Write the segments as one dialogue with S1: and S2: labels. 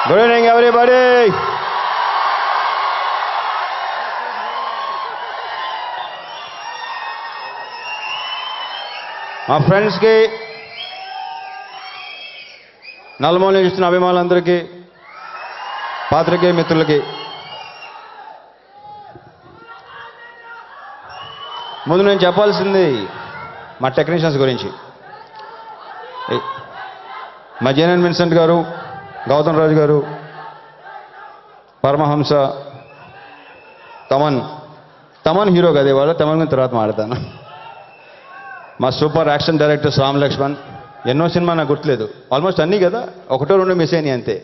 S1: Good evening, everybody. మా ఫ్రెండ్స్కి, నలుమూల చూస్తున్న అభిమానులందరికీ, పాత్రికేయ మిత్రులకి ముందు నేను చెప్పాల్సింది మా టెక్నీషియన్స్ గురించి. మా జేఎన్ విన్సెంట్ గారు, గౌతమ్ రాజు గారు, పరమహంస, తమన్ హీరో కదా ఇవాళ, తమన్ గురించి తర్వాత మాట్లాడతాను. మా super action director Ram Lakshman, ఎన్నో సినిమా నాకు గుర్తులేదు, ఆల్మోస్ట్ అన్నీ కదా, ఒకటో రెండు మిస్ అయినాయి అంతే.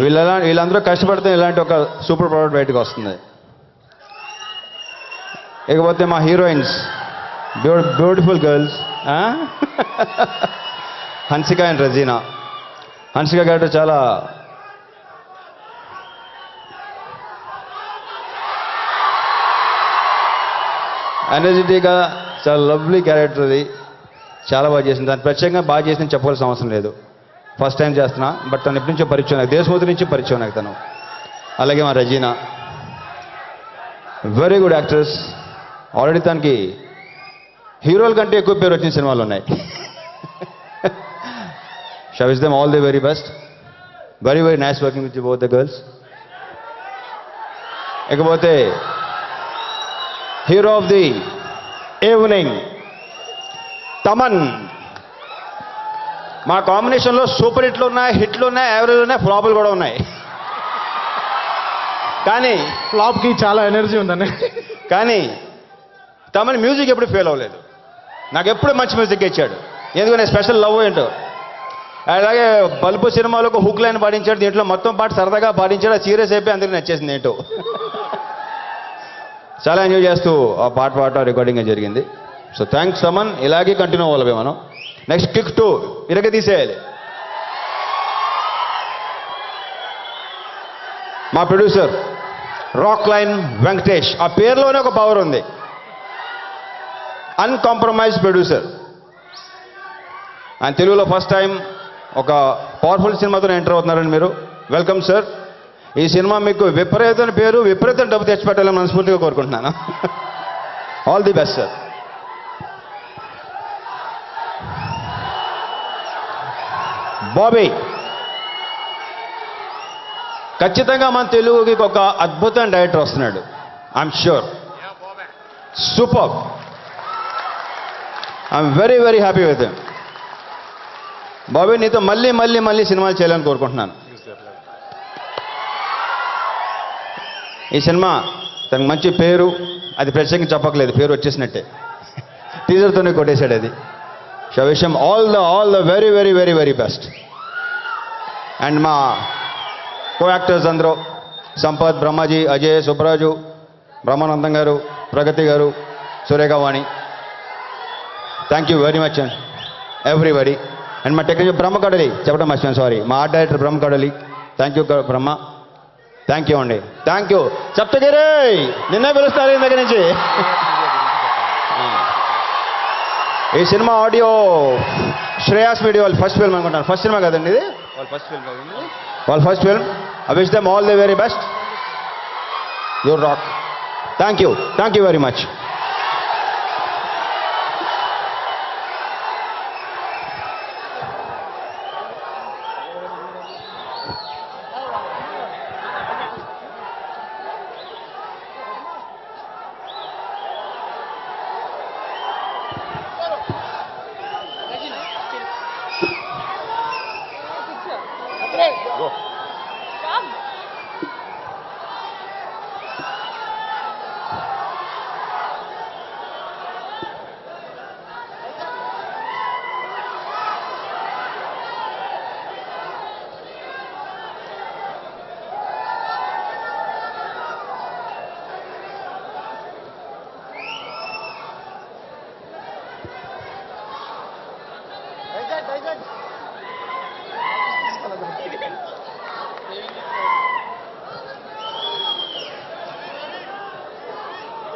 S1: వీళ్ళందరూ కష్టపడితే ఇలాంటి ఒక సూపర్ ప్రోడక్ట్ బయటకు వస్తుంది. ఇకపోతే మా heroines, beautiful girls, Hansika and Razina. Hansika గారు చాలా ఎనర్జెటిక్గా, చాలా లవ్లీ క్యారెక్టర్, అది చాలా బాగా చేసింది. దాన్ని ప్రత్యేకంగా బాగా చేసిందని చెప్పవలసిన అవసరం లేదు, ఫస్ట్ టైం చేస్తున్నా. బట్ తను ఎప్పటి నుంచో పరిచయం, నాకు దేశమూర్తి నుంచి పరిచయం నాకు తను. అలాగే మా Regina, very good actress. Already తనకి హీరోల కంటే ఎక్కువ పేరు వచ్చిన సినిమాలు ఉన్నాయి. షై wish them all the very best. Very very nice working with both the girls. ఇకపోతే hero of the evening Thaman. మా కాంబినేషన్లో సూపర్ హిట్లు ఉన్నాయి, హిట్లు ఉన్నాయి, యావరేజ్ ఉన్నాయి, ఫ్లాపులు కూడా ఉన్నాయి. కానీ
S2: ఫ్లాప్కి చాలా ఎనర్జీ ఉందని.
S1: కానీ తమన్ మ్యూజిక్ ఎప్పుడు ఫెయిల్ అవ్వలేదు, నాకు ఎప్పుడు మంచి మ్యూజిక్ ఇచ్చాడు. ఎందుకంటే స్పెషల్ లవ్ ఏంటో. అలాగే బల్బు సినిమాలో ఒక హుక్ లైన్ పాటించాడు, దీంట్లో మొత్తం పాట సరదాగా పాటించాడు, అది సీరియస్ అయిపోయి అందరికీ నచ్చేసింది ఏంటో. చాలా ఎంజాయ్ చేస్తూ ఆ పాట పాడటం రికార్డింగ్ జరిగింది. సో థ్యాంక్స్ తమన్, ఇలాగే కంటిన్యూ అవ్వాలి మనం. నెక్స్ట్ కిక్ 2 ఇరగ తీసేయాలి. మా ప్రొడ్యూసర్ రాక్ లైన్ వెంకటేష్, ఆ పేరులోనే ఒక పవర్ ఉంది, అన్కాంప్రమైజ్ ప్రొడ్యూసర్. ఆయన తెలుగులో ఫస్ట్ టైం ఒక పవర్ఫుల్ సినిమాతో ఎంటర్ అవుతున్నారండి మీరు. Welcome sir. ఈ సినిమా మీకు విపరీతమైన పేరు, విపరీతం డబ్బు తెచ్చిపెట్టాలని మనస్ఫూర్తిగా కోరుకుంటున్నాను. All the best sir. Bobby, ఖచ్చితంగా మన తెలుగుకి ఒక అద్భుతమైన డైరెక్టర్ వస్తున్నాడు, I'm sure. Super. I'm very very happy with him. Bobby, నీతో మళ్ళీ మళ్ళీ మళ్ళీ సినిమాలు చేయాలని కోరుకుంటున్నాను. ఈ సినిమా తనకు మంచి పేరు, అది ప్రత్యేకంగా చెప్పకలేదు, పేరు వచ్చేసినట్టే, టీజర్తోనే కొట్టేశాడు అది. సో విషయం all the very very very very best. And మా కో యాక్టర్స్ అందరూ, సంపత్, బ్రహ్మాజీ, అజయ్, సుబ్బరాజు, బ్రహ్మానందం గారు, ప్రగతి గారు, Surekhavani, thank you very much and everybody. And మా టెక్నీషియన్ బ్రహ్మ కడలి చెప్పడం మర్చిపోయాను, సారీ. మా ఆర్ట్ డైరెక్టర్ బ్రహ్మ కడలి, thank you Brahma, thank you అండి, థ్యాంక్ యూ. సప్తగిరి, నిన్నే పిలుస్తారు ఈ దగ్గర నుంచి. ఈ సినిమా ఆడియో శ్రేయాస్ మీడియా వాళ్ళ ఫస్ట్ ఫిల్మ్ అనుకుంటాను, ఫస్ట్ సినిమా కదండి ఇది, వాళ్ళ first film. I wish them all the very best. Your rock. Thank you very much.